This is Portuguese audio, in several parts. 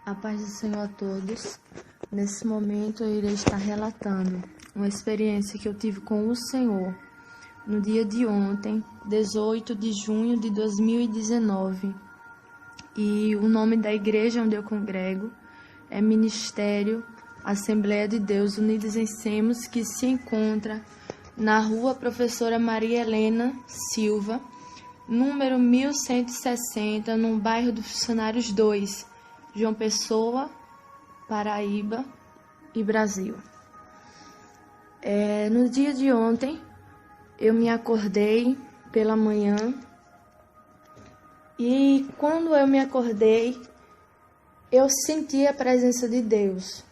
A paz do Senhor a todos. Nesse momento eu irei estar relatando uma experiência que eu tive com o Senhor no dia de ontem, 18 de junho de 2019. E o nome da igreja onde eu congrego é Ministério Assembleia de Deus Unidos em Semos, que se encontra na rua Professora Maria Helena Silva, número 1160, no bairro dos Funcionários 2, João Pessoa, Paraíba e Brasil. No dia de ontem, eu me acordei pela manhã e quando eu me acordei, eu senti a presença de Deus.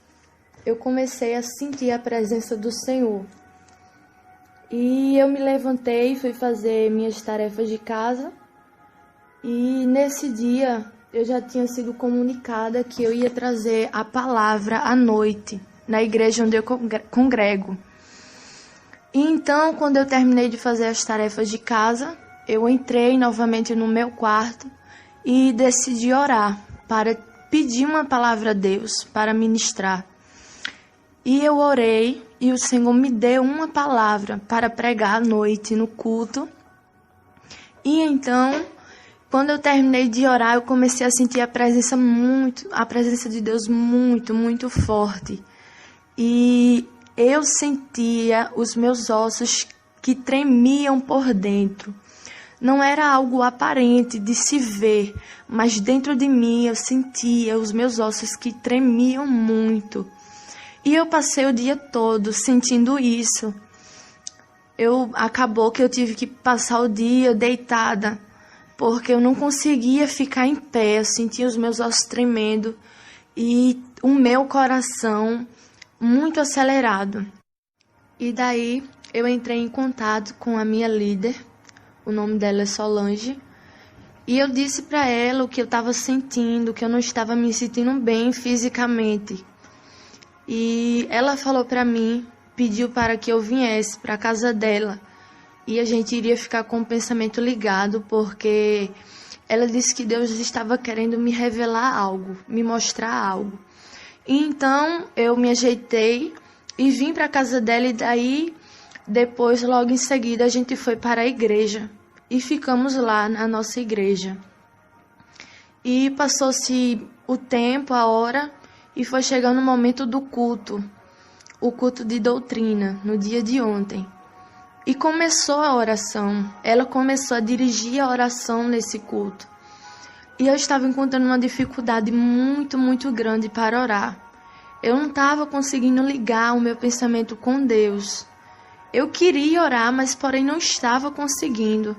Eu comecei a sentir a presença do Senhor. E eu me levantei, fui fazer minhas tarefas de casa e nesse dia eu já tinha sido comunicada que eu ia trazer a palavra à noite na igreja onde eu congrego. E então, quando eu terminei de fazer as tarefas de casa, eu entrei novamente no meu quarto e decidi orar para pedir uma palavra a Deus para ministrar. E eu orei e o Senhor me deu uma palavra para pregar à noite no culto. E então, quando eu terminei de orar, eu comecei a sentir a presença de Deus muito forte. E eu sentia os meus ossos que tremiam por dentro. Não era algo aparente de se ver, mas dentro de mim eu sentia os meus ossos que tremiam muito. E eu passei o dia todo sentindo isso. Acabou que eu tive que passar o dia deitada, porque eu não conseguia ficar em pé. Eu sentia os meus ossos tremendo e o meu coração muito acelerado. E daí eu entrei em contato com a minha líder, o nome dela é Solange, e eu disse para ela o que eu estava sentindo, que eu não estava me sentindo bem fisicamente. E ela falou para mim, pediu para que eu viesse para a casa dela. E a gente iria ficar com o pensamento ligado, porque ela disse que Deus estava querendo me revelar algo, me mostrar algo. E então eu me ajeitei e vim para a casa dela e daí, depois, logo em seguida, a gente foi para a igreja. E ficamos lá na nossa igreja. E passou-se o tempo, a hora, e foi chegando o momento do culto, o culto de doutrina, no dia de ontem. E começou a oração, ela começou a dirigir a oração nesse culto. E eu estava encontrando uma dificuldade muito grande para orar. Eu não estava conseguindo ligar o meu pensamento com Deus. Eu queria orar, mas porém não estava conseguindo.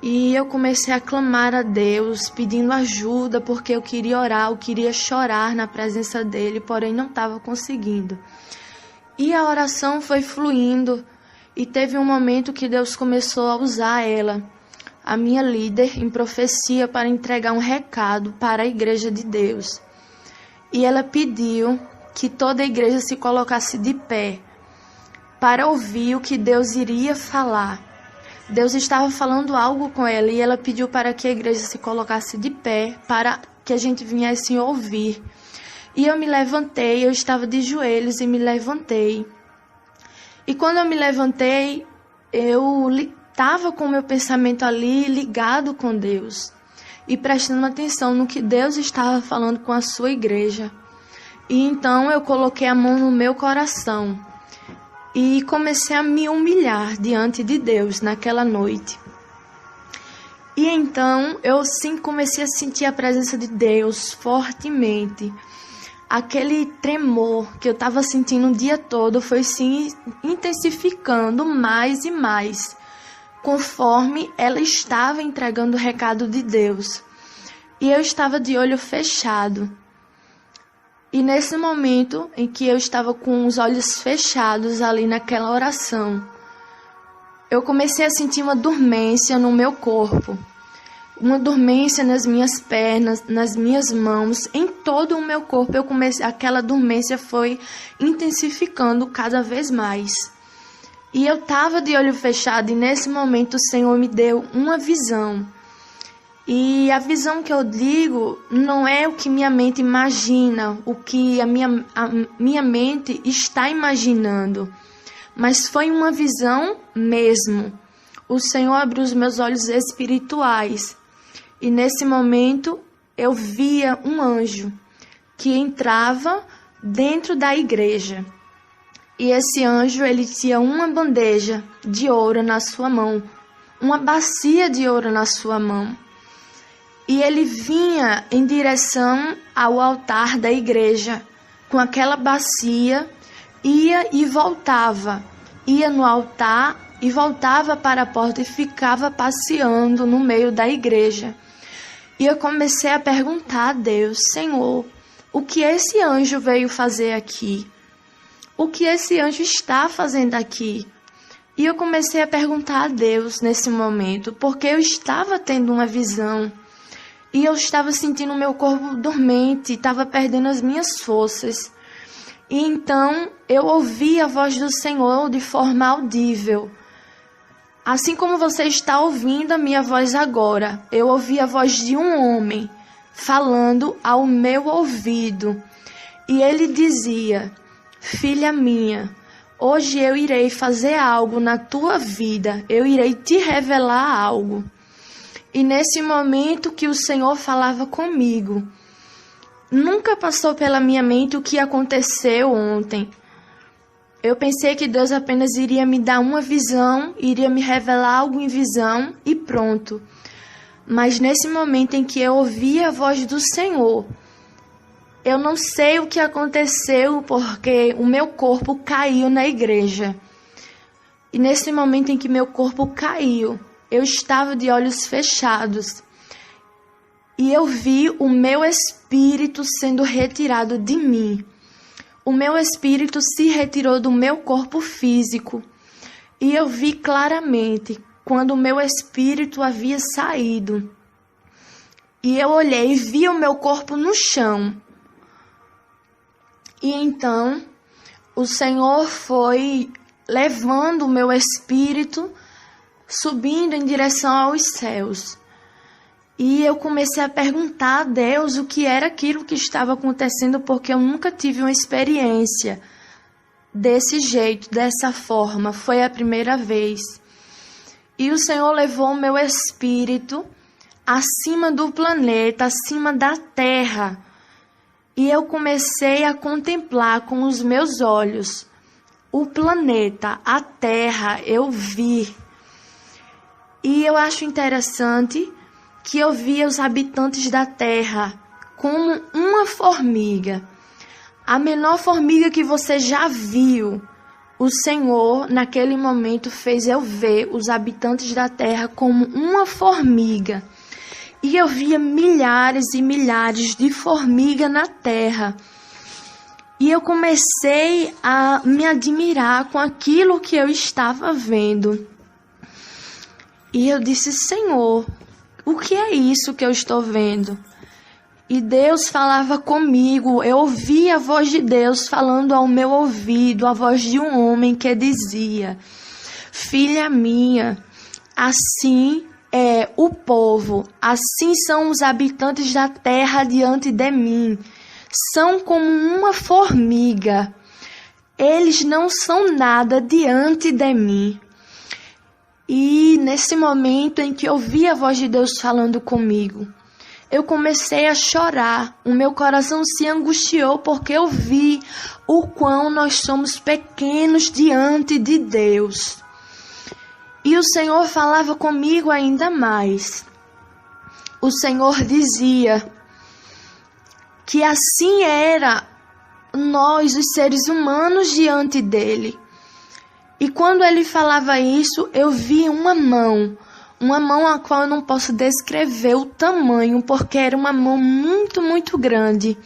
E eu comecei a clamar a Deus, pedindo ajuda, porque eu queria orar, eu queria chorar na presença dele, porém não estava conseguindo. E a oração foi fluindo, e teve um momento que Deus começou a usar ela, a minha líder, em profecia, para entregar um recado para a igreja de Deus. E ela pediu que toda a igreja se colocasse de pé, para ouvir o que Deus iria falar. Deus estava falando algo com ela e ela pediu para que a igreja se colocasse de pé para que a gente viesse ouvir. E eu me levantei, eu estava de joelhos e me levantei. E quando eu me levantei, eu estava com o meu pensamento ali ligado com Deus e prestando atenção no que Deus estava falando com a sua igreja. E então eu coloquei a mão no meu coração e comecei a me humilhar diante de Deus naquela noite. E então eu sim comecei a sentir a presença de Deus fortemente. Aquele tremor que eu estava sentindo o dia todo foi se intensificando mais e mais, conforme ela estava entregando o recado de Deus. E eu estava de olho fechado. E nesse momento em que eu estava com os olhos fechados ali naquela oração, eu comecei a sentir uma dormência no meu corpo, uma dormência nas minhas pernas, nas minhas mãos, em todo o meu corpo. Aquela dormência foi intensificando cada vez mais. E eu estava de olho fechado e nesse momento o Senhor me deu uma visão. E a visão que eu digo não é o que minha mente imagina, o que a minha mente está imaginando, mas foi uma visão mesmo. O Senhor abriu os meus olhos espirituais e nesse momento eu via um anjo que entrava dentro da igreja. E esse anjo, ele tinha uma bandeja de ouro na sua mão, uma bacia de ouro na sua mão. E ele vinha em direção ao altar da igreja, com aquela bacia, ia e voltava. Ia no altar e voltava para a porta e ficava passeando no meio da igreja. E eu comecei a perguntar a Deus: Senhor, o que esse anjo veio fazer aqui? O que esse anjo está fazendo aqui? E eu comecei a perguntar a Deus nesse momento, porque eu estava tendo uma visão. E eu estava sentindo o meu corpo dormente, estava perdendo as minhas forças. E então eu ouvi a voz do Senhor de forma audível. Assim como você está ouvindo a minha voz agora, eu ouvi a voz de um homem falando ao meu ouvido. E ele dizia: Filha minha, hoje eu irei fazer algo na tua vida, eu irei te revelar algo. E nesse momento que o Senhor falava comigo, nunca passou pela minha mente o que aconteceu ontem. Eu pensei que Deus apenas iria me dar uma visão, iria me revelar algo em visão e pronto. Mas nesse momento em que eu ouvi a voz do Senhor, eu não sei o que aconteceu porque o meu corpo caiu na igreja. E nesse momento em que meu corpo caiu, eu estava de olhos fechados. E eu vi o meu espírito sendo retirado de mim. O meu espírito se retirou do meu corpo físico. E eu vi claramente quando o meu espírito havia saído. E eu olhei e vi o meu corpo no chão. E então o Senhor foi levando o meu espírito, subindo em direção aos céus. E eu comecei a perguntar a Deus o que era aquilo que estava acontecendo, porque eu nunca tive uma experiência desse jeito, dessa forma. Foi a primeira vez. E o Senhor levou o meu espírito acima do planeta, acima da terra. E eu comecei a contemplar com os meus olhos o planeta, a terra, eu vi. E eu acho interessante que eu via os habitantes da terra como uma formiga. A menor formiga que você já viu, o Senhor, naquele momento, fez eu ver os habitantes da terra como uma formiga. E eu via milhares e milhares de formigas na terra. E eu comecei a me admirar com aquilo que eu estava vendo. E eu disse: Senhor, o que é isso que eu estou vendo? E Deus falava comigo, eu ouvi a voz de Deus falando ao meu ouvido, a voz de um homem que dizia: Filha minha, assim é o povo, assim são os habitantes da terra diante de mim. São como uma formiga, eles não são nada diante de mim. E nesse momento em que eu ouvi a voz de Deus falando comigo, eu comecei a chorar, o meu coração se angustiou porque eu vi o quão nós somos pequenos diante de Deus. E o Senhor falava comigo ainda mais. O Senhor dizia que assim era nós, os seres humanos, diante dele. E quando ele falava isso, eu vi uma mão a qual eu não posso descrever o tamanho, porque era uma mão muito, muito grande.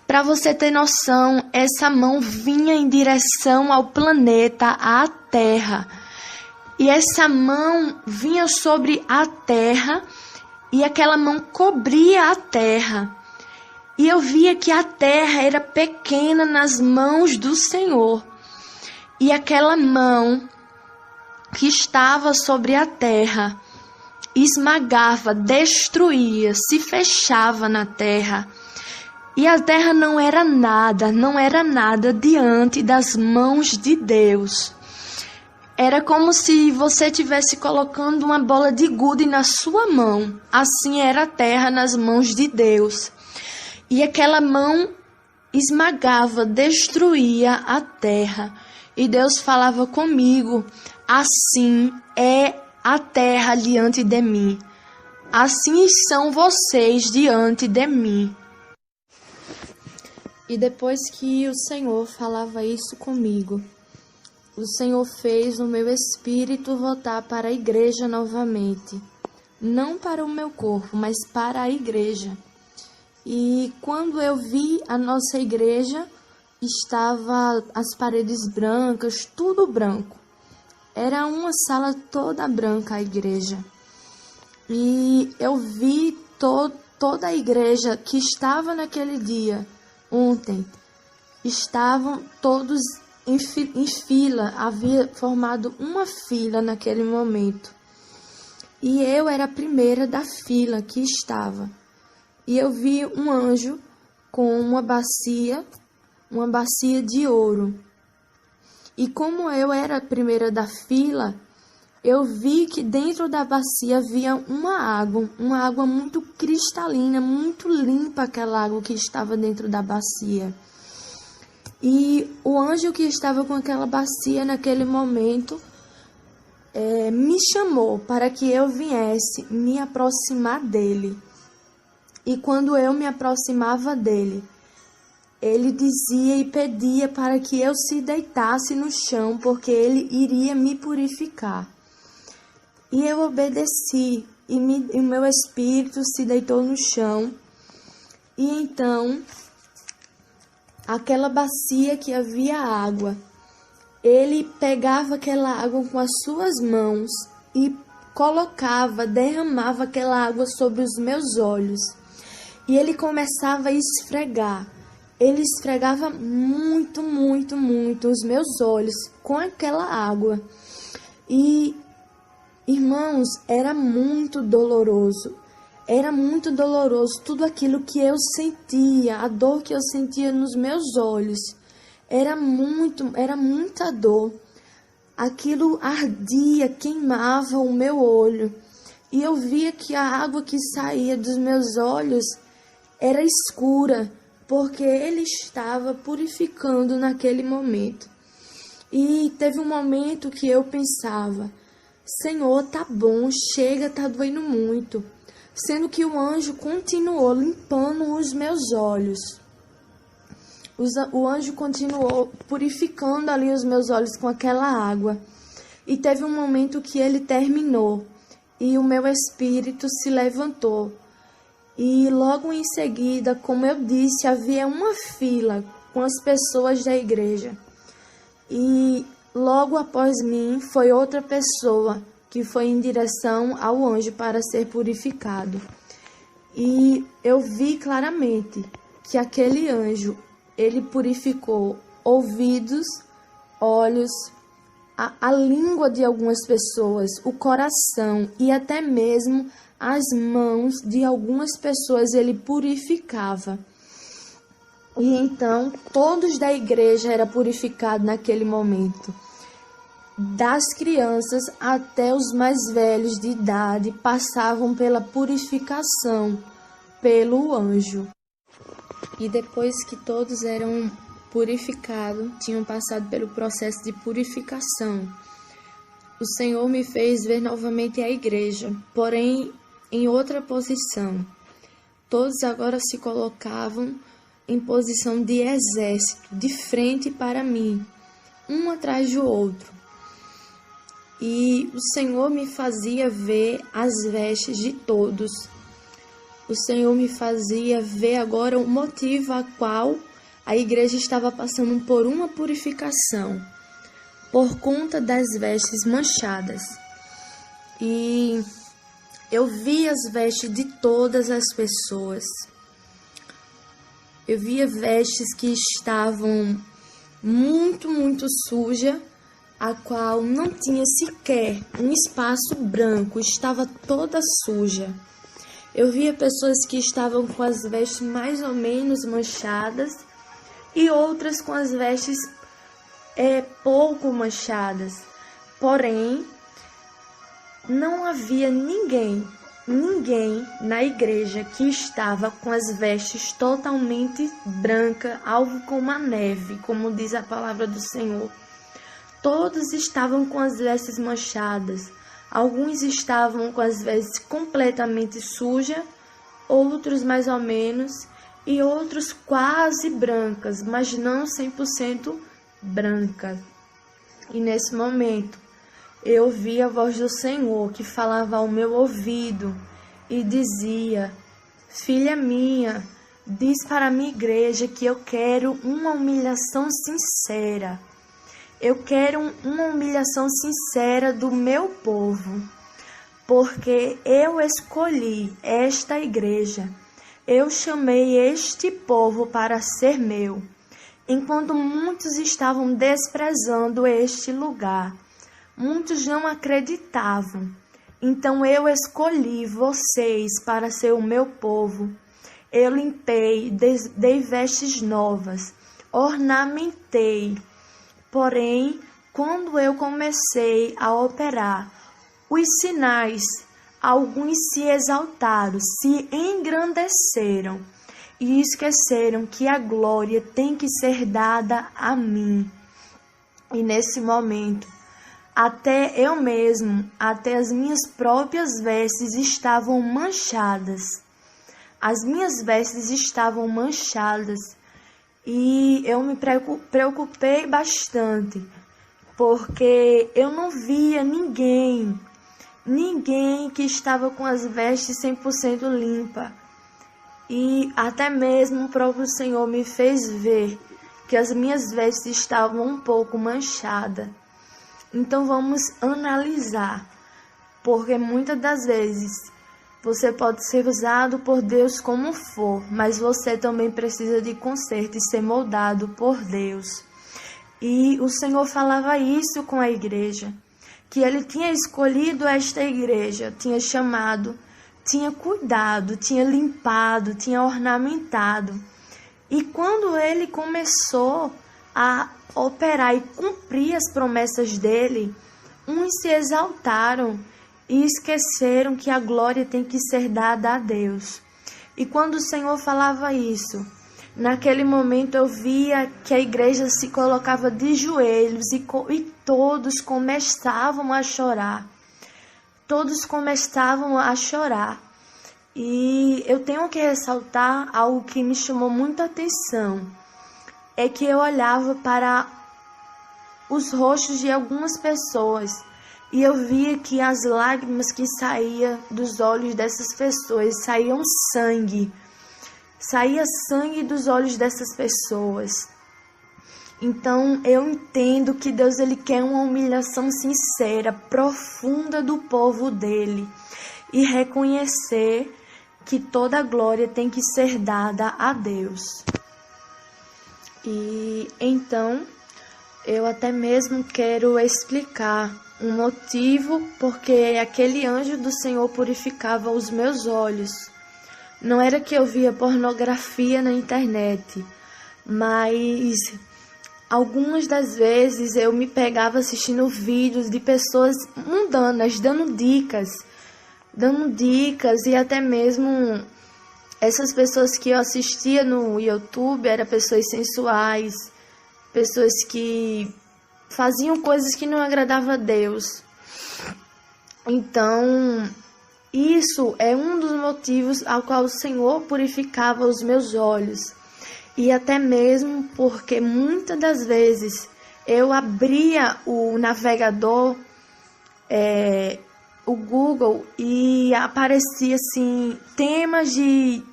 Para você ter noção, essa mão vinha em direção ao planeta, à Terra. E essa mão vinha sobre a terra e aquela mão cobria a terra. E eu via que a terra era pequena nas mãos do Senhor. E aquela mão que estava sobre a terra esmagava, destruía, se fechava na terra. E a terra não era nada diante das mãos de Deus. Era como se você estivesse colocando uma bola de gude na sua mão. Assim era a terra nas mãos de Deus. E aquela mão esmagava, destruía a terra. E Deus falava comigo: assim é a terra diante de mim. Assim são vocês diante de mim. E depois que o Senhor falava isso comigo, o Senhor fez o meu espírito voltar para a igreja novamente. Não para o meu corpo, mas para a igreja. E quando eu vi a nossa igreja, estava as paredes brancas, tudo branco. Era uma sala toda branca a igreja. E eu vi toda a igreja que estava naquele dia, ontem, estavam todos em fila, havia formado uma fila naquele momento. E eu era a primeira da fila que estava. E eu vi um anjo com uma bacia de ouro. E como eu era a primeira da fila, eu vi que dentro da bacia havia uma água muito cristalina, muito limpa, aquela água que estava dentro da bacia. E o anjo que estava com aquela bacia naquele momento me chamou para que eu viesse me aproximar dele. E quando eu me aproximava dele, ele dizia e pedia para que eu se deitasse no chão, porque ele iria me purificar. E eu obedeci, e o meu espírito se deitou no chão. E então, aquela bacia que havia água, ele pegava aquela água com as suas mãos e derramava aquela água sobre os meus olhos. E ele começava a esfregar. Ele esfregava muito os meus olhos com aquela água. E, irmãos, era muito doloroso. Era muito doloroso tudo aquilo que eu sentia, a dor que eu sentia nos meus olhos. Era muita dor. Aquilo ardia, queimava o meu olho. E eu via que a água que saía dos meus olhos era escura, porque ele estava purificando naquele momento. E teve um momento que eu pensava: Senhor, tá bom, chega, tá doendo muito. Sendo que o anjo continuou limpando os meus olhos. O anjo continuou purificando ali os meus olhos com aquela água. E teve um momento que ele terminou. E o meu espírito se levantou. E logo em seguida, como eu disse, havia uma fila com as pessoas da igreja. E logo após mim foi outra pessoa que foi em direção ao anjo para ser purificado. E eu vi claramente que aquele anjo, ele purificou ouvidos, olhos, a língua de algumas pessoas, o coração e até mesmo as mãos de algumas pessoas ele purificava. E então todos da igreja eram purificados naquele momento. Das crianças até os mais velhos de idade passavam pela purificação pelo anjo. E depois que todos eram purificados, tinham passado pelo processo de purificação, o Senhor me fez ver novamente a igreja, porém em outra posição. Todos agora se colocavam em posição de exército, de frente para mim, um atrás do outro. E o Senhor me fazia ver as vestes de todos. O Senhor me fazia ver agora o motivo a qual a igreja estava passando por uma purificação, por conta das vestes manchadas. E eu vi as vestes de todas as pessoas. Eu via vestes que estavam muito sujas a qual não tinha sequer um espaço branco, estava toda suja. Eu via pessoas que estavam com as vestes mais ou menos manchadas e outras com as vestes pouco manchadas. Porém, não havia ninguém na igreja que estava com as vestes totalmente brancas, algo como a neve, como diz a palavra do Senhor. Todos estavam com as vestes manchadas. Alguns estavam com as vestes completamente sujas, outros mais ou menos, e outros quase brancas, mas não 100% brancas. E nesse momento, eu ouvi a voz do Senhor que falava ao meu ouvido e dizia: filha minha, diz para a minha igreja que eu quero uma humilhação sincera. Eu quero uma humilhação sincera do meu povo, porque eu escolhi esta igreja, eu chamei este povo para ser meu, enquanto muitos estavam desprezando este lugar. Muitos não acreditavam. Então eu escolhi vocês para ser o meu povo. Eu limpei, dei vestes novas, ornamentei. Porém, quando eu comecei a operar os sinais, alguns se exaltaram, se engrandeceram e esqueceram que a glória tem que ser dada a mim. E nesse momento, até eu mesmo, até as minhas próprias vestes estavam manchadas. As minhas vestes estavam manchadas e eu me preocupei bastante, porque eu não via ninguém que estava com as vestes 100% limpa. E até mesmo o próprio Senhor me fez ver que as minhas vestes estavam um pouco manchadas. Então vamos analisar, porque muitas das vezes você pode ser usado por Deus como for, mas você também precisa de conserto e ser moldado por Deus. E o Senhor falava isso com a igreja, que Ele tinha escolhido esta igreja, tinha chamado, tinha cuidado, tinha limpado, tinha ornamentado. E quando Ele começou a operar e cumprir as promessas dele, uns se exaltaram e esqueceram que a glória tem que ser dada a Deus. E quando o Senhor falava isso, naquele momento eu via que a igreja se colocava de joelhos e todos começavam a chorar. Todos começavam a chorar. E eu tenho que ressaltar algo que me chamou muita atenção. É que eu olhava para os rostos de algumas pessoas e eu via que as lágrimas que saíam dos olhos dessas pessoas, saía sangue dos olhos dessas pessoas. Então eu entendo que Deus ele quer uma humilhação sincera, profunda do povo dele e reconhecer que toda a glória tem que ser dada a Deus. E então, eu até mesmo quero explicar um motivo porque aquele anjo do Senhor purificava os meus olhos. Não era que eu via pornografia na internet, mas algumas das vezes eu me pegava assistindo vídeos de pessoas mundanas, dando dicas e até mesmo essas pessoas que eu assistia no YouTube eram pessoas sensuais, pessoas que faziam coisas que não agradavam a Deus. Então, isso é um dos motivos ao qual o Senhor purificava os meus olhos. E até mesmo porque muitas das vezes eu abria o navegador, o Google, e aparecia assim temas de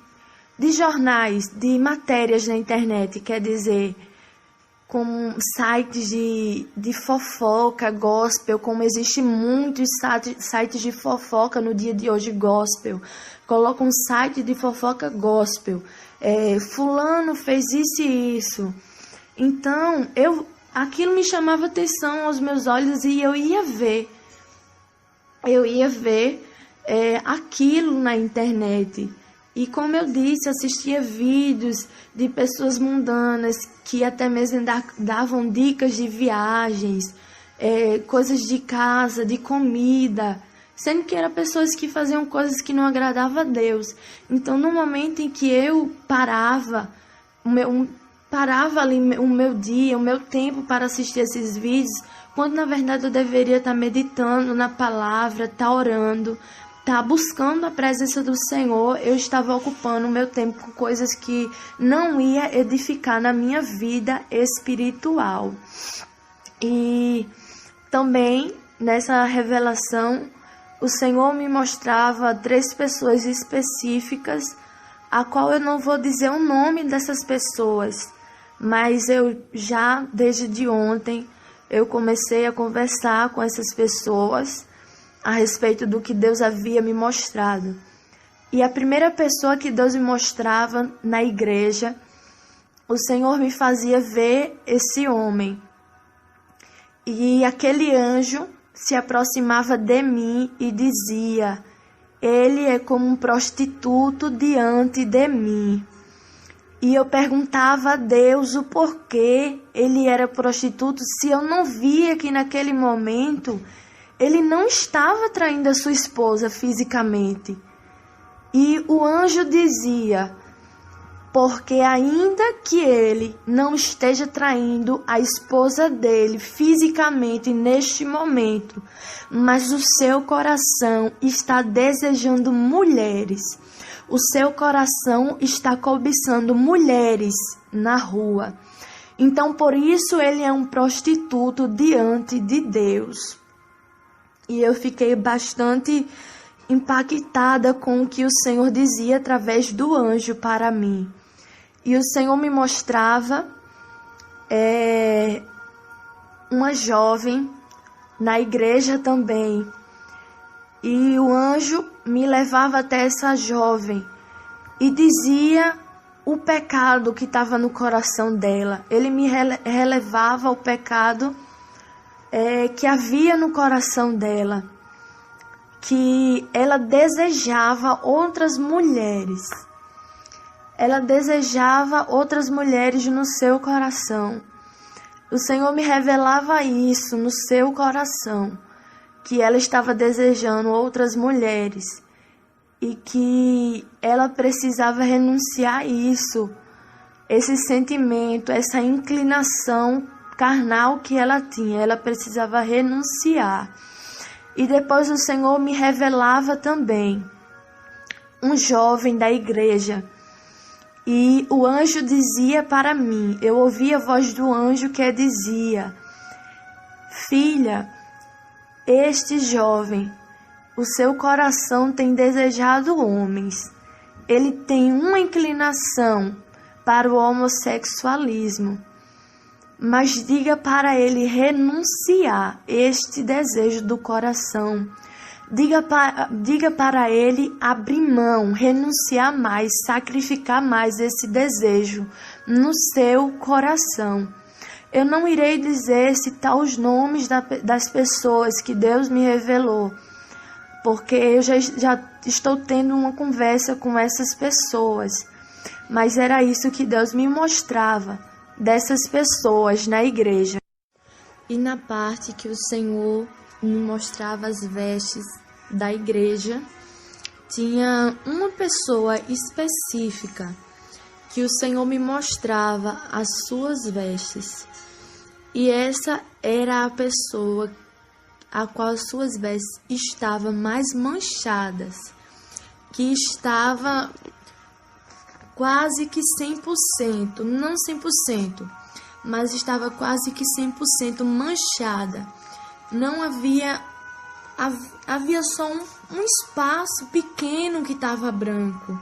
jornais, de matérias na internet, quer dizer, como sites de fofoca, gospel, como existe muitos sites de fofoca no dia de hoje, gospel. Coloca um site de fofoca gospel. Fulano fez isso e isso. Então, aquilo me chamava atenção aos meus olhos e eu ia ver aquilo na internet. E como eu disse, assistia vídeos de pessoas mundanas que até mesmo davam dicas de viagens, coisas de casa, de comida, sendo que eram pessoas que faziam coisas que não agradavam a Deus. Então, no momento em que eu parava ali o meu dia, o meu tempo para assistir esses vídeos, quando na verdade eu deveria estar meditando na palavra, estar orando, estar buscando a presença do Senhor, eu estava ocupando o meu tempo com coisas que não ia edificar na minha vida espiritual. E também, nessa revelação, o Senhor me mostrava 3 pessoas específicas, a qual eu não vou dizer o nome dessas pessoas, mas eu já, desde ontem, eu comecei a conversar com essas pessoas a respeito do que Deus havia me mostrado. E a primeira pessoa que Deus me mostrava na igreja, o Senhor me fazia ver esse homem. E aquele anjo se aproximava de mim e dizia: ele é como um prostituto diante de mim. E eu perguntava a Deus o porquê ele era prostituto, se eu não via que naquele momento ele não estava traindo a sua esposa fisicamente. E o anjo dizia: porque ainda que ele não esteja traindo a esposa dele fisicamente neste momento, mas o seu coração está desejando mulheres. O seu coração está cobiçando mulheres na rua. Então, por isso, ele é um prostituto diante de Deus. E eu fiquei bastante impactada com o que o Senhor dizia através do anjo para mim. E o Senhor me mostrava uma jovem na igreja também. E o anjo me levava até essa jovem e dizia o pecado que estava no coração dela. Ele me relevava o pecado que havia no coração dela, que ela desejava outras mulheres. Ela desejava outras mulheres no seu coração. O Senhor me revelava isso no seu coração, que ela estava desejando outras mulheres e que ela precisava renunciar a isso, esse sentimento, essa inclinação carnal que ela tinha. Ela precisava renunciar. E depois o Senhor me revelava também um jovem da igreja. E o anjo dizia para mim, eu ouvi a voz do anjo que dizia: filha, este jovem, o seu coração tem desejado homens. Ele tem uma inclinação para o homossexualismo. Mas diga para ele renunciar este desejo do coração. Diga para ele abrir mão, renunciar mais, sacrificar mais esse desejo no seu coração. Eu não irei citar os nomes das pessoas que Deus me revelou, porque eu já estou tendo uma conversa com essas pessoas. Mas era isso que Deus me mostrava dessas pessoas na igreja. E na parte que o Senhor me mostrava as vestes da igreja, tinha uma pessoa específica que o Senhor me mostrava as suas vestes. E essa era a pessoa a qual as suas vestes estavam mais manchadas, que estava quase que 100%, não 100%, mas estava quase que 100% manchada. Não havia só um espaço pequeno que estava branco.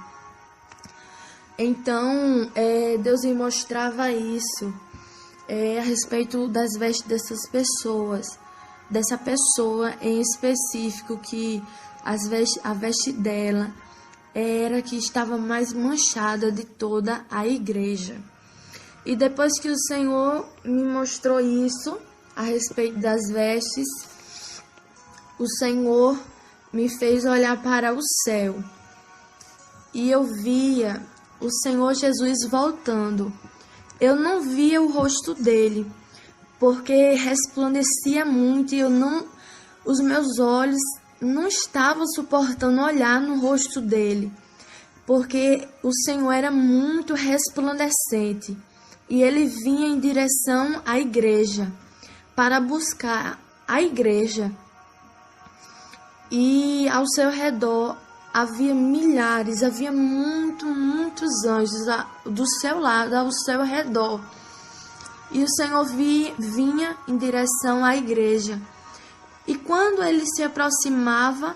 Então, Deus me mostrava isso, a respeito das vestes dessas pessoas, dessa pessoa em específico, que a veste dela era que estava mais manchada de toda a igreja. E depois que o Senhor me mostrou isso a respeito das vestes, o Senhor me fez olhar para o céu. E eu via o Senhor Jesus voltando. Eu não via o rosto dele, porque resplandecia muito e os meus olhos não estavam suportando olhar no rosto dele, porque o Senhor era muito resplandecente. E ele vinha em direção à igreja, para buscar a igreja. E ao seu redor havia milhares, havia muitos anjos do seu lado, ao seu redor. E o Senhor vinha em direção à igreja. E quando ele se aproximava,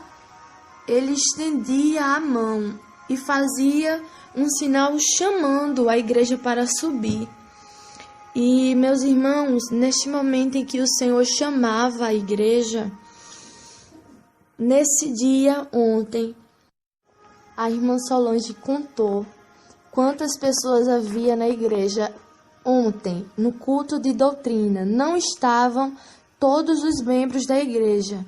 ele estendia a mão e fazia um sinal chamando a igreja para subir. E, meus irmãos, neste momento em que o Senhor chamava a igreja, nesse dia, ontem, a irmã Solange contou quantas pessoas havia na igreja ontem, no culto de doutrina. Não estavam todos os membros da igreja,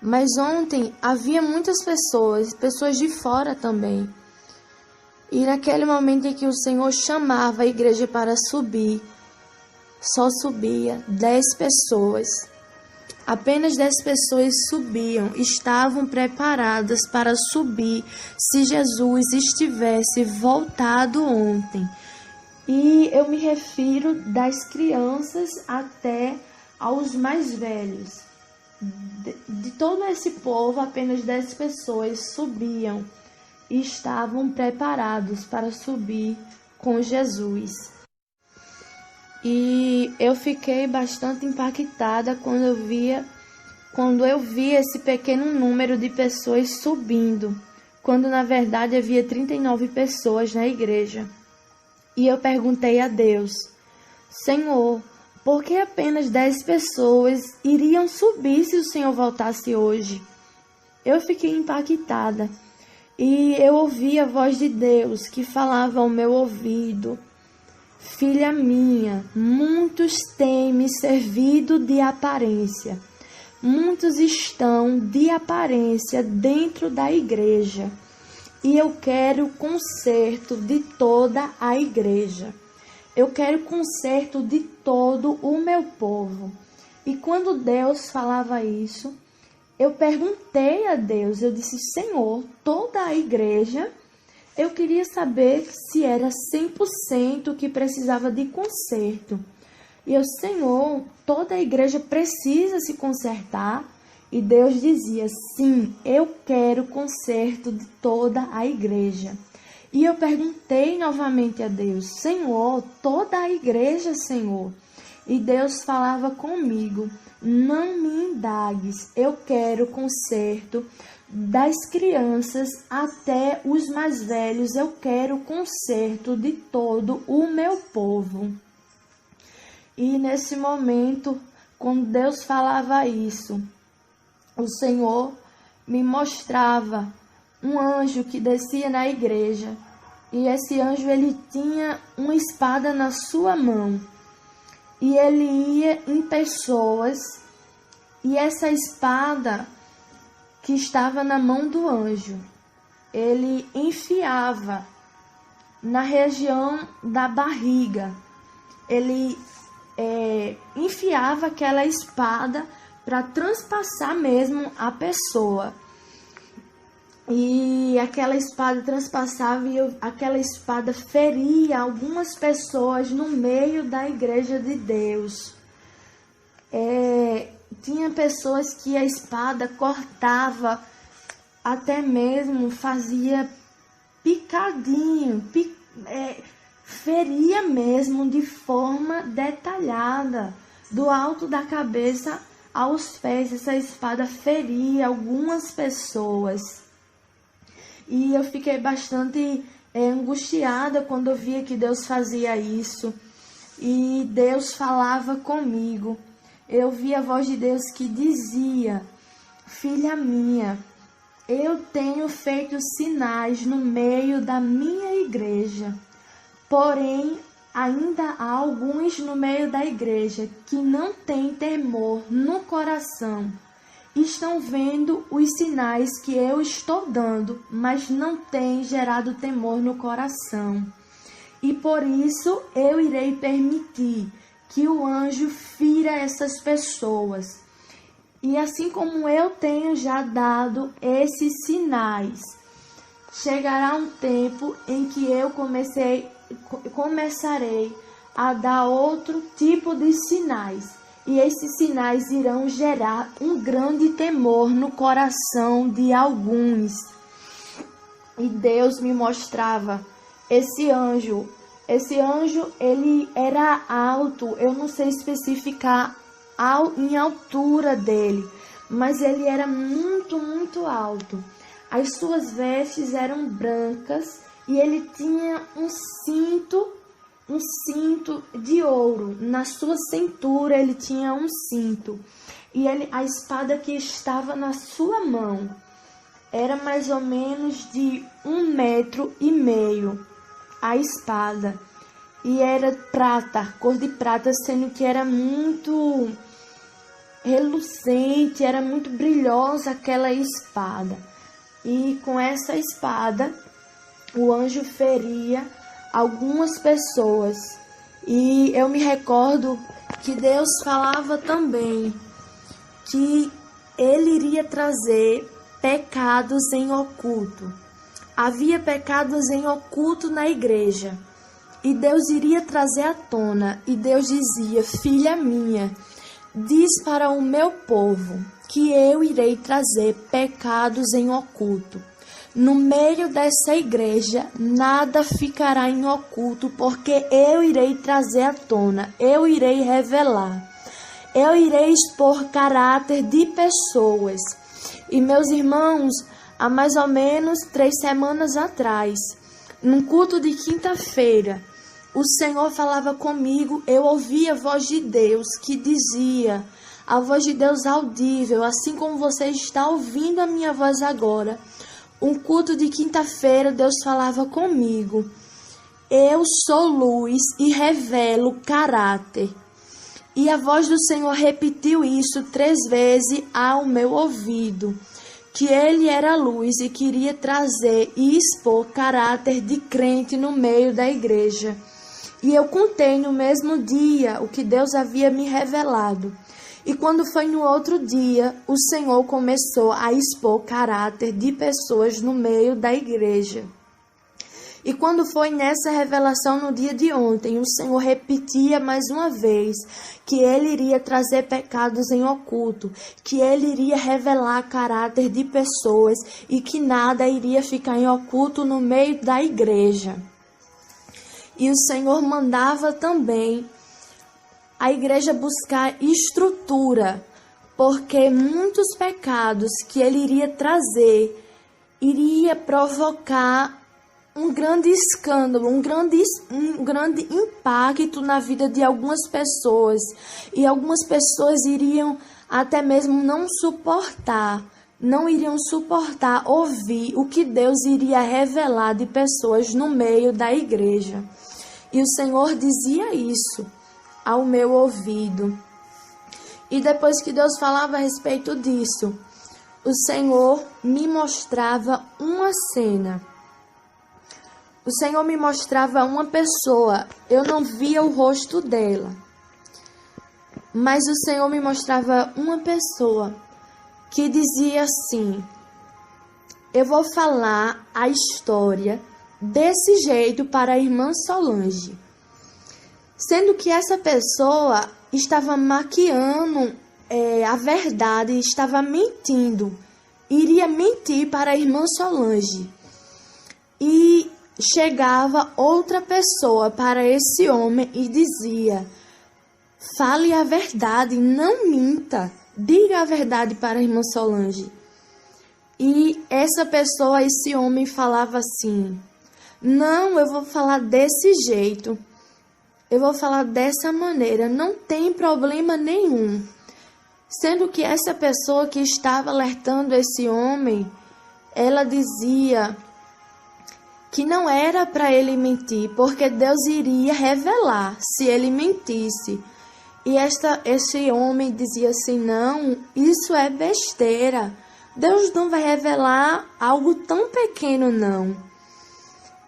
mas ontem havia muitas pessoas de fora também. E naquele momento em que o Senhor chamava a igreja para subir, só subia 10 pessoas. Apenas 10 pessoas subiam, estavam preparadas para subir se Jesus estivesse voltado ontem. E eu me refiro das crianças até aos mais velhos. De todo esse povo, apenas 10 pessoas subiam e estavam preparados para subir com Jesus. E eu fiquei bastante impactada quando eu vi esse pequeno número de pessoas subindo, quando na verdade havia 39 pessoas na igreja. E eu perguntei a Deus: Senhor, por que apenas 10 pessoas iriam subir se o Senhor voltasse hoje? Eu fiquei impactada. E eu ouvi a voz de Deus que falava ao meu ouvido: Filha minha, muitos têm me servido de aparência. Muitos estão de aparência dentro da igreja. E eu quero conserto de toda a igreja. Eu quero conserto de todo o meu povo. E quando Deus falava isso, eu perguntei a Deus, eu disse: Senhor, toda a igreja, eu queria saber se era 100% que precisava de conserto. E eu: Senhor, toda a igreja precisa se consertar? E Deus dizia: sim, eu quero conserto de toda a igreja. E eu perguntei novamente a Deus: Senhor, toda a igreja, Senhor? E Deus falava comigo: não me indagues, eu quero conserto das crianças até os mais velhos, eu quero conserto de todo o meu povo. E nesse momento, quando Deus falava isso, o Senhor me mostrava um anjo que descia na igreja. E esse anjo, ele tinha uma espada na sua mão. E ele ia em pessoas, e essa espada que estava na mão do anjo, ele enfiava na região da barriga. Ele enfiava aquela espada para transpassar mesmo a pessoa. E aquela espada transpassava e aquela espada feria algumas pessoas no meio da igreja de Deus. Tinha pessoas que a espada cortava, até mesmo fazia picadinho, feria mesmo de forma detalhada, do alto da cabeça aos pés. Essa espada feria algumas pessoas. E eu fiquei bastante angustiada quando eu via que Deus fazia isso. E Deus falava comigo. Eu vi a voz de Deus que dizia: filha minha, eu tenho feito sinais no meio da minha igreja. Porém, Ainda há alguns no meio da igreja que não têm temor no coração. Estão vendo os sinais que eu estou dando, mas não têm gerado temor no coração. E por isso eu irei permitir que o anjo fira essas pessoas. E assim como eu tenho já dado esses sinais, chegará um tempo em que eu começarei a dar outro tipo de sinais. E esses sinais irão gerar um grande temor no coração de alguns. E Deus me mostrava esse anjo. Esse anjo, ele era alto, eu não sei especificar em altura dele, mas ele era muito, muito alto. As suas vestes eram brancas e ele tinha um cinto de ouro. Na sua cintura ele tinha um cinto. E a espada que estava na sua mão era mais ou menos de 1,5 metros. A espada. E era prata, cor de prata, sendo que era muito relucente, era muito brilhosa aquela espada. E com essa espada, o anjo feria algumas pessoas. E eu me recordo que Deus falava também que ele iria trazer pecados em oculto. Havia pecados em oculto na igreja. E Deus iria trazer à tona. E Deus dizia: filha minha, diz para o meu povo que eu irei trazer pecados em oculto. No meio dessa igreja, nada ficará em oculto, porque eu irei trazer à tona, eu irei revelar, eu irei expor caráter de pessoas. E meus irmãos, há mais ou menos 3 semanas atrás, num culto de quinta-feira, o Senhor falava comigo, eu ouvi a voz de Deus que dizia, a voz de Deus audível, assim como você está ouvindo a minha voz agora. Um culto de quinta-feira, Deus falava comigo. Eu sou luz e revelo caráter. E a voz do Senhor repetiu isso 3 vezes ao meu ouvido. Que ele era luz e queria trazer e expor caráter de crente no meio da igreja. E eu contei no mesmo dia o que Deus havia me revelado. E quando foi no outro dia, o Senhor começou a expor caráter de pessoas no meio da igreja. E quando foi nessa revelação no dia de ontem, o Senhor repetia mais uma vez que ele iria trazer pecados em oculto, que ele iria revelar caráter de pessoas e que nada iria ficar em oculto no meio da igreja. E o Senhor mandava também a igreja buscar estrutura, porque muitos pecados que ele iria trazer iria provocar um grande escândalo, um grande impacto na vida de algumas pessoas. E algumas pessoas iriam até mesmo não iriam suportar ouvir o que Deus iria revelar de pessoas no meio da igreja. E o Senhor dizia isso ao meu ouvido. E depois que Deus falava a respeito disso, o Senhor me mostrava uma cena. O Senhor me mostrava uma pessoa, eu não via o rosto dela, mas o Senhor me mostrava uma pessoa que dizia assim: eu vou falar a história desse jeito para a irmã Solange. Sendo que essa pessoa estava maquiando a verdade, estava mentindo, iria mentir para a irmã Solange. E chegava outra pessoa para esse homem e dizia: fale a verdade, não minta, diga a verdade para a irmã Solange. E essa pessoa, esse homem falava assim: não, eu vou falar desse jeito. Eu vou falar dessa maneira, não tem problema nenhum. Sendo que essa pessoa que estava alertando esse homem, ela dizia que não era para ele mentir, porque Deus iria revelar se ele mentisse. E esse homem dizia assim, não, isso é besteira. Deus não vai revelar algo tão pequeno, não.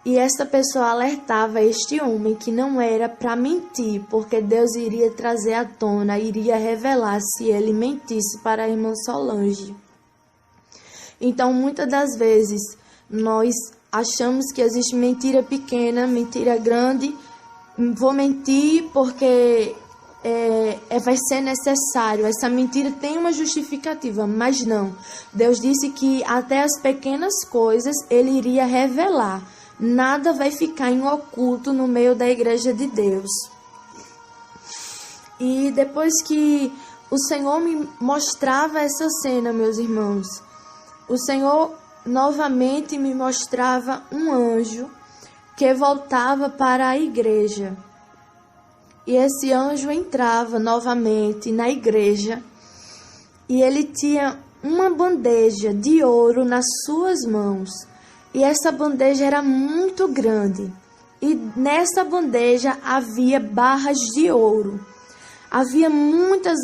E essa pessoa alertava este homem que não era para mentir, porque Deus iria trazer à tona, iria revelar se ele mentisse para a irmã Solange. Então, muitas das vezes, nós achamos que existe mentira pequena, mentira grande. Vou mentir porque vai ser necessário. Essa mentira tem uma justificativa, mas não. Deus disse que até as pequenas coisas Ele iria revelar. Nada vai ficar em oculto no meio da igreja de Deus. E depois que o Senhor me mostrava essa cena, meus irmãos, o Senhor novamente me mostrava um anjo que voltava para a igreja. E esse anjo entrava novamente na igreja e ele tinha uma bandeja de ouro nas suas mãos. E essa bandeja era muito grande. E nessa bandeja havia barras de ouro. Havia muitas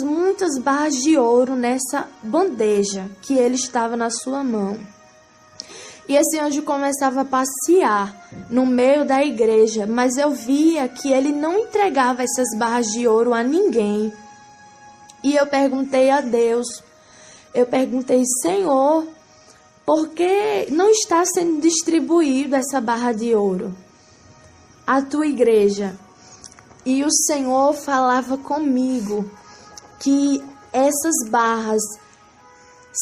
barras de ouro nessa bandeja que ele estava na sua mão. E esse anjo começava a passear no meio da igreja, mas eu via que ele não entregava essas barras de ouro a ninguém. E eu perguntei a Deus, Senhor, por que não está sendo distribuída essa barra de ouro à tua igreja? E o Senhor falava comigo que essas barras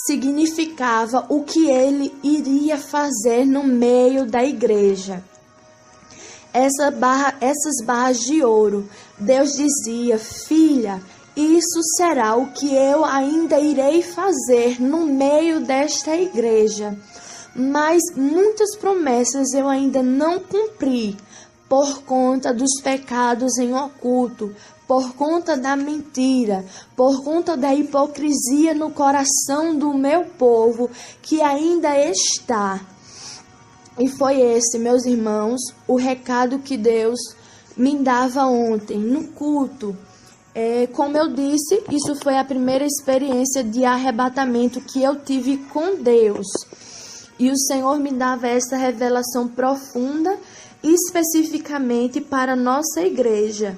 significava o que ele iria fazer no meio da igreja. Essas barras de ouro, Deus dizia, filha, isso será o que eu ainda irei fazer no meio desta igreja. Mas muitas promessas eu ainda não cumpri por conta dos pecados em oculto, por conta da mentira, por conta da hipocrisia no coração do meu povo, que ainda está. E foi esse, meus irmãos, o recado que Deus me dava ontem, no culto. Como eu disse, isso foi a primeira experiência de arrebatamento que eu tive com Deus. E o Senhor me dava essa revelação profunda, especificamente para a nossa igreja.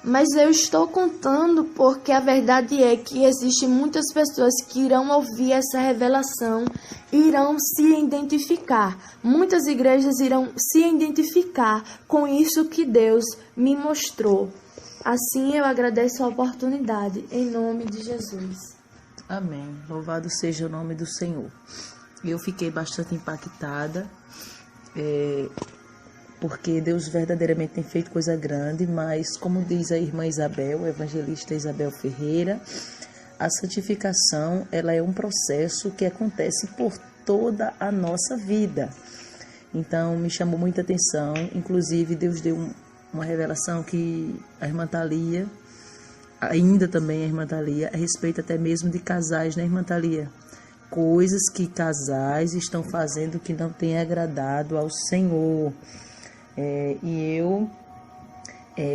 Mas eu estou contando porque a verdade é que existem muitas pessoas que irão ouvir essa revelação, irão se identificar. Muitas igrejas irão se identificar com isso que Deus me mostrou. Assim eu agradeço a oportunidade, em nome de Jesus. Amém. Louvado seja o nome do Senhor. Eu fiquei bastante impactada, porque Deus verdadeiramente tem feito coisa grande, mas como diz a irmã Isabel, a evangelista Isabel Ferreira, a santificação ela é um processo que acontece por toda a nossa vida. Então me chamou muita atenção, inclusive Deus deu uma revelação que a irmã Thalia, ainda também a irmã Thalia, a respeito até mesmo de casais, né, irmã Thalia? Coisas que casais estão fazendo que não tem agradado ao Senhor.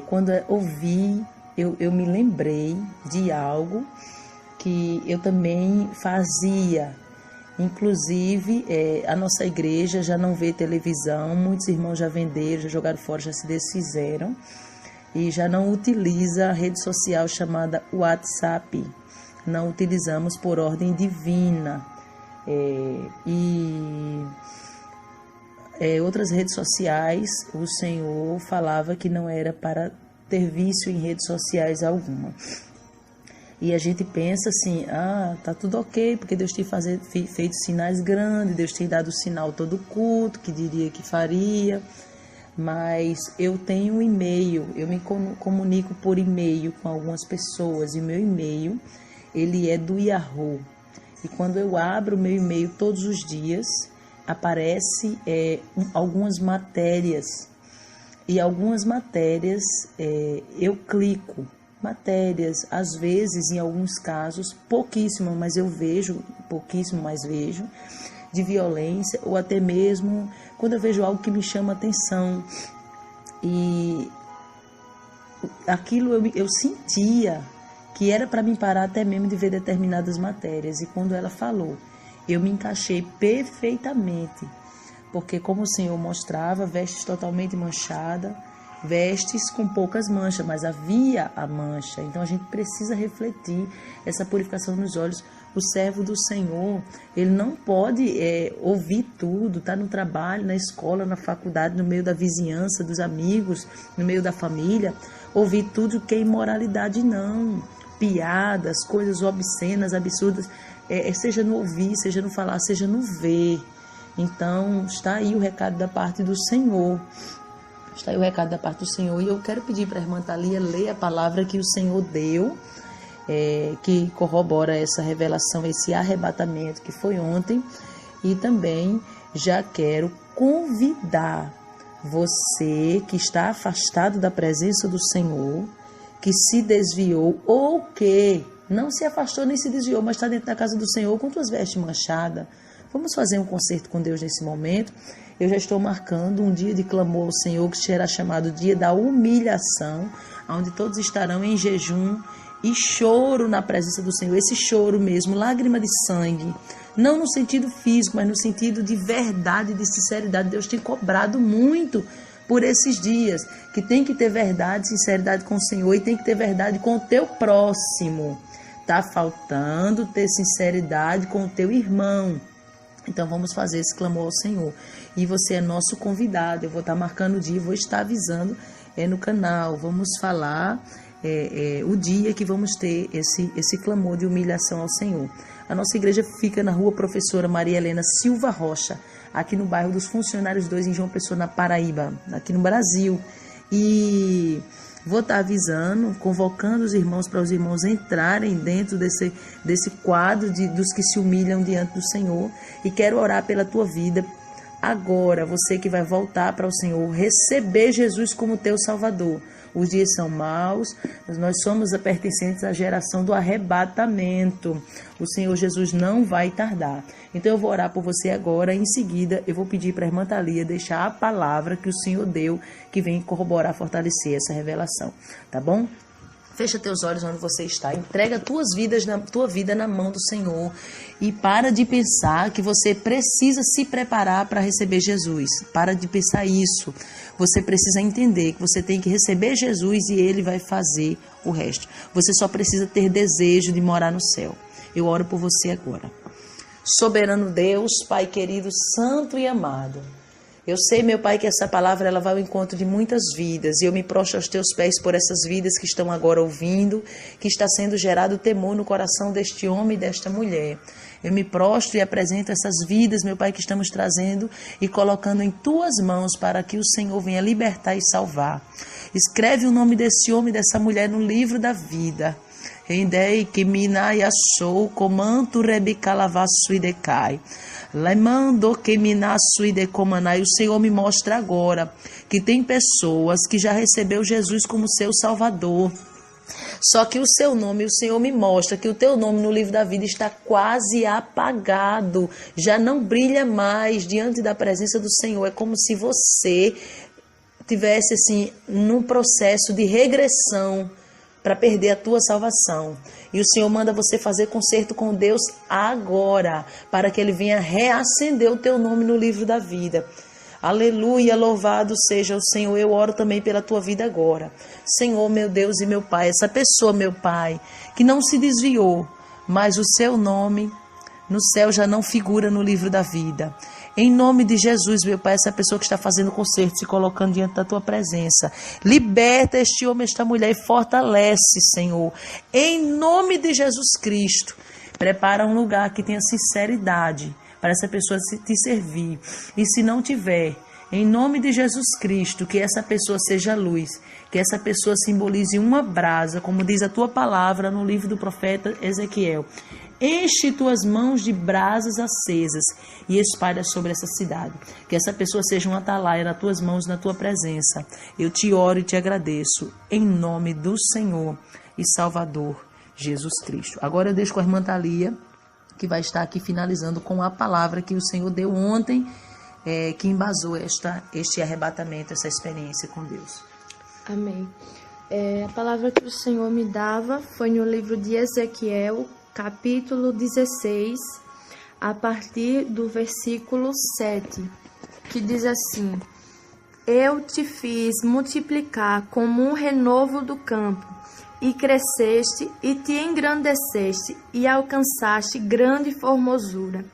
Quando ouvi, eu me lembrei de algo que eu também fazia. Inclusive, a nossa igreja já não vê televisão, muitos irmãos já venderam, já jogaram fora, já se desfizeram e já não utiliza a rede social chamada WhatsApp. Não utilizamos por ordem divina. Outras redes sociais, o Senhor falava que não era para ter vício em redes sociais alguma. E a gente pensa assim, tá tudo ok, porque Deus tem feito sinais grandes, Deus tem dado sinal todo culto, que diria que faria. Mas eu tenho um e-mail, eu me comunico por e-mail com algumas pessoas, e meu e-mail, ele é do Yahoo. E quando eu abro o meu e-mail todos os dias, aparece algumas matérias. E algumas matérias eu clico. Matérias, às vezes, em alguns casos, pouquíssimo, mas vejo, de violência, ou até mesmo quando eu vejo algo que me chama atenção. E aquilo eu sentia que era para me parar até mesmo de ver determinadas matérias. E quando ela falou, eu me encaixei perfeitamente. Porque como o Senhor mostrava, vestes totalmente manchada, vestes com poucas manchas, mas havia a mancha. Então a gente precisa refletir essa purificação nos olhos. O servo do Senhor, ele não pode ouvir tudo, tá no trabalho, na escola, na faculdade, no meio da vizinhança, dos amigos, no meio da família, ouvir tudo que é imoralidade, não. Piadas, coisas obscenas, absurdas, seja no ouvir, seja no falar, seja no ver. Então, está aí o recado da parte do Senhor. Está aí o recado da parte do Senhor. E eu quero pedir para a irmã Thalia ler a palavra que o Senhor deu, que corrobora essa revelação, esse arrebatamento que foi ontem. E também já quero convidar você que está afastado da presença do Senhor, que se desviou ou que não se afastou nem se desviou, mas está dentro da casa do Senhor com suas vestes manchadas. Vamos fazer um concerto com Deus nesse momento. Eu já estou marcando um dia de clamor ao Senhor, que será chamado dia da humilhação, onde todos estarão em jejum e choro na presença do Senhor. Esse choro mesmo, lágrima de sangue, não no sentido físico, mas no sentido de verdade, de sinceridade. Deus tem cobrado muito por esses dias, que tem que ter verdade, sinceridade com o Senhor e tem que ter verdade com o teu próximo. Está faltando ter sinceridade com o teu irmão. Então vamos fazer esse clamor ao Senhor. E você é nosso convidado. Eu vou estar marcando o dia, vou estar avisando no canal. Vamos falar o dia que vamos ter esse clamor de humilhação ao Senhor. A nossa igreja fica na rua Professora Maria Helena Silva Rocha, aqui no bairro dos Funcionários 2, em João Pessoa, na Paraíba, aqui no Brasil. E vou estar avisando, convocando os irmãos para os irmãos entrarem dentro desse quadro dos que se humilham diante do Senhor. E quero orar pela tua vida agora, você que vai voltar para o Senhor, receber Jesus como teu Salvador. Os dias são maus, mas nós somos pertencentes à geração do arrebatamento. O Senhor Jesus não vai tardar. Então eu vou orar por você agora. Em seguida eu vou pedir para a irmã Thalia deixar a palavra que o Senhor deu, que vem corroborar, fortalecer essa revelação. Tá bom? Fecha teus olhos onde você está, entrega tua vida na mão do Senhor e para de pensar que você precisa se preparar para receber Jesus. Para de pensar isso. Você precisa entender que você tem que receber Jesus e Ele vai fazer o resto. Você só precisa ter desejo de morar no céu. Eu oro por você agora. Soberano Deus, Pai querido, santo e amado. Eu sei, meu Pai, que essa palavra ela vai ao encontro de muitas vidas e eu me prostro aos teus pés por essas vidas que estão agora ouvindo, que está sendo gerado temor no coração deste homem e desta mulher. Eu me prostro e apresento essas vidas, meu Pai, que estamos trazendo e colocando em tuas mãos para que o Senhor venha libertar e salvar. Escreve o nome desse homem e dessa mulher no livro da vida. Rendei que minai achou comanto rebicalavaço e decai. Lemando que minaço e decomanai. O Senhor me mostra agora que tem pessoas que já recebeu Jesus como seu Salvador. Só que o seu nome, o Senhor me mostra que o teu nome no livro da vida está quase apagado. Já não brilha mais diante da presença do Senhor. É como se você tivesse assim num processo de regressão para perder a tua salvação. E o Senhor manda você fazer concerto com Deus agora, para que Ele venha reacender o teu nome no livro da vida. Aleluia, louvado seja o Senhor. Eu oro também pela tua vida agora. Senhor, meu Deus e meu Pai, essa pessoa, meu Pai, que não se desviou, mas o seu nome no céu já não figura no livro da vida. Em nome de Jesus, meu Pai, essa pessoa que está fazendo concerto, se colocando diante da tua presença. Liberta este homem, esta mulher e fortalece, Senhor. Em nome de Jesus Cristo. Prepara um lugar que tenha sinceridade para essa pessoa te servir. E se não tiver, em nome de Jesus Cristo, que essa pessoa seja luz. Que essa pessoa simbolize uma brasa, como diz a tua palavra no livro do profeta Ezequiel. Enche tuas mãos de brasas acesas e espalha sobre essa cidade. Que essa pessoa seja um atalaia nas tuas mãos, na tua presença. Eu te oro e te agradeço, em nome do Senhor e Salvador Jesus Cristo. Agora eu deixo com a irmã Thalia que vai estar aqui finalizando com a palavra que o Senhor deu ontem, que embasou este arrebatamento, essa experiência com Deus. Amém. A palavra que o Senhor me dava foi no livro de Ezequiel, capítulo 16, a partir do versículo 7, que diz assim: Eu te fiz multiplicar como um renovo do campo, e cresceste, e te engrandeceste, e alcançaste grande formosura.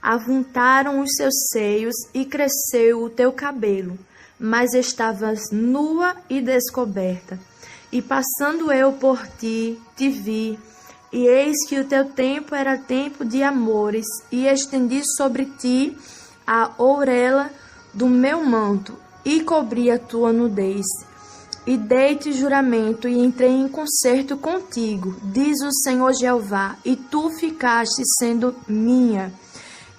Avuntaram os seus seios, e cresceu o teu cabelo, mas estavas nua e descoberta. E passando eu por ti, te vi, e eis que o teu tempo era tempo de amores, e estendi sobre ti a ourela do meu manto, e cobri a tua nudez. E dei-te juramento, e entrei em concerto contigo, diz o Senhor Jeová, e tu ficaste sendo minha.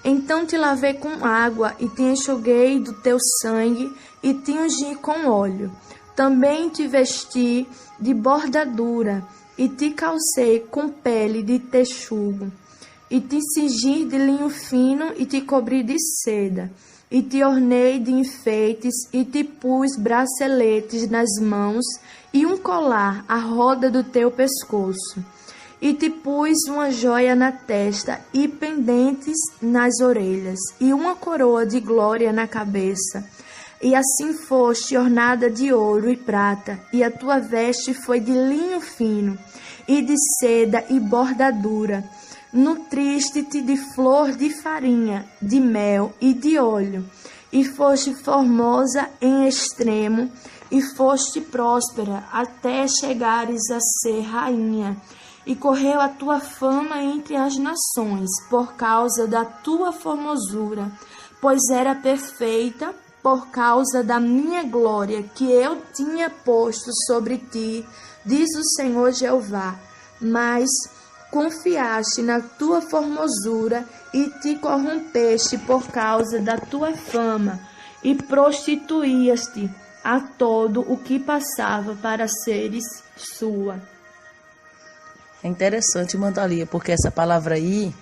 Então te lavei com água, e te enxuguei do teu sangue, e te ungi com óleo. Também te vesti de bordadura, e te calcei com pele de texugo, e te cingi de linho fino, e te cobri de seda, e te ornei de enfeites, e te pus braceletes nas mãos, e um colar à roda do teu pescoço, e te pus uma joia na testa, e pendentes nas orelhas, e uma coroa de glória na cabeça. E assim foste ornada de ouro e prata, e a tua veste foi de linho fino, e de seda e bordadura. Nutriste-te de flor de farinha, de mel e de óleo, e foste formosa em extremo, e foste próspera até chegares a ser rainha. E correu a tua fama entre as nações, por causa da tua formosura, pois era perfeita, por causa da minha glória que eu tinha posto sobre ti, diz o Senhor Jeová. Mas confiaste na tua formosura e te corrompeste por causa da tua fama, e prostituías-te a todo o que passava para seres sua. É interessante, Mandalia, porque essa palavra aí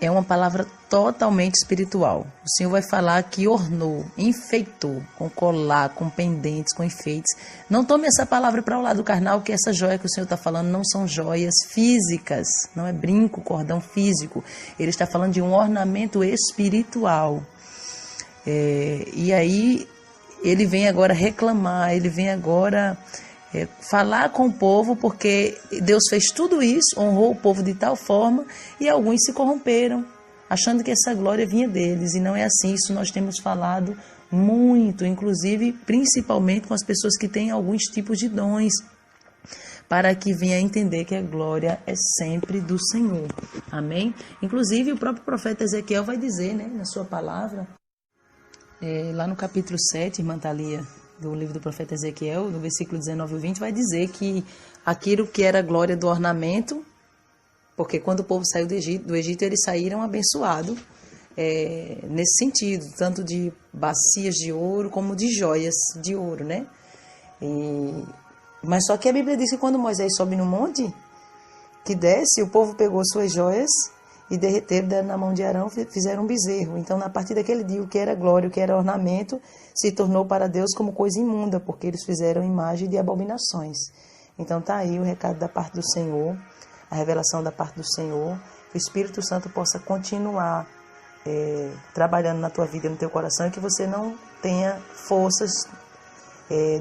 é uma palavra totalmente espiritual. O Senhor vai falar que ornou, enfeitou, com colar, com pendentes, com enfeites. Não tome essa palavra para o lado carnal, que essa joia que o Senhor está falando não são joias físicas, não é brinco, cordão físico. Ele está falando de um ornamento espiritual. E aí ele vem agora reclamar, ele vem agora falar com o povo, porque Deus fez tudo isso, honrou o povo de tal forma, e alguns se corromperam, achando que essa glória vinha deles, e não é assim. Isso nós temos falado muito, inclusive, principalmente com as pessoas que têm alguns tipos de dons, para que venha a entender que a glória é sempre do Senhor. Amém? Inclusive, o próprio profeta Ezequiel vai dizer, na sua palavra, lá no capítulo 7, irmã Thalia, do livro do profeta Ezequiel, no versículo 19 e 20, vai dizer que aquilo que era a glória do ornamento, porque quando o povo saiu do Egito eles saíram abençoados, nesse sentido, tanto de bacias de ouro como de joias de ouro, né? Mas só que a Bíblia diz que quando Moisés sobe no monte, que desce, o povo pegou suas joias e derreteram, deram na mão de Arão, fizeram um bezerro. Então, a partir daquele dia, o que era glória, o que era ornamento, se tornou para Deus como coisa imunda, porque eles fizeram imagem de abominações. Então, está aí o recado da parte do Senhor, a revelação da parte do Senhor, que o Espírito Santo possa continuar trabalhando na tua vida e no teu coração, e que você não tenha forças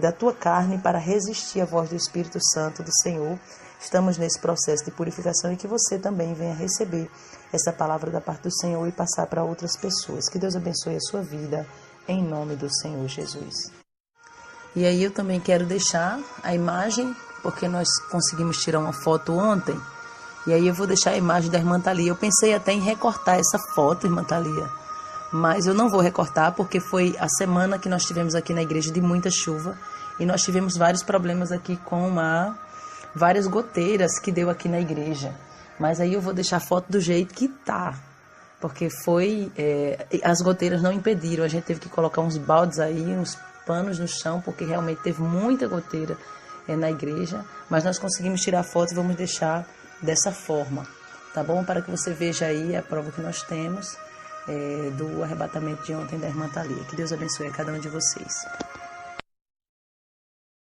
da tua carne para resistir à voz do Espírito Santo do Senhor. Estamos nesse processo de purificação, e que você também venha receber essa palavra da parte do Senhor e passar para outras pessoas. Que Deus abençoe a sua vida, em nome do Senhor Jesus. E aí eu também quero deixar a imagem, porque nós conseguimos tirar uma foto ontem, e aí eu vou deixar a imagem da irmã Thalia. Eu pensei até em recortar essa foto, irmã Thalia, mas eu não vou recortar, porque foi a semana que nós tivemos aqui na igreja de muita chuva, e nós tivemos vários problemas aqui com várias goteiras que deu aqui na igreja. Mas aí eu vou deixar a foto do jeito que tá, porque as goteiras não impediram, a gente teve que colocar uns baldes aí, uns panos no chão, porque realmente teve muita goteira na igreja, mas nós conseguimos tirar a foto e vamos deixar dessa forma, tá bom? Para que você veja aí a prova que nós temos do arrebatamento de ontem da irmã Thalia. Que Deus abençoe a cada um de vocês.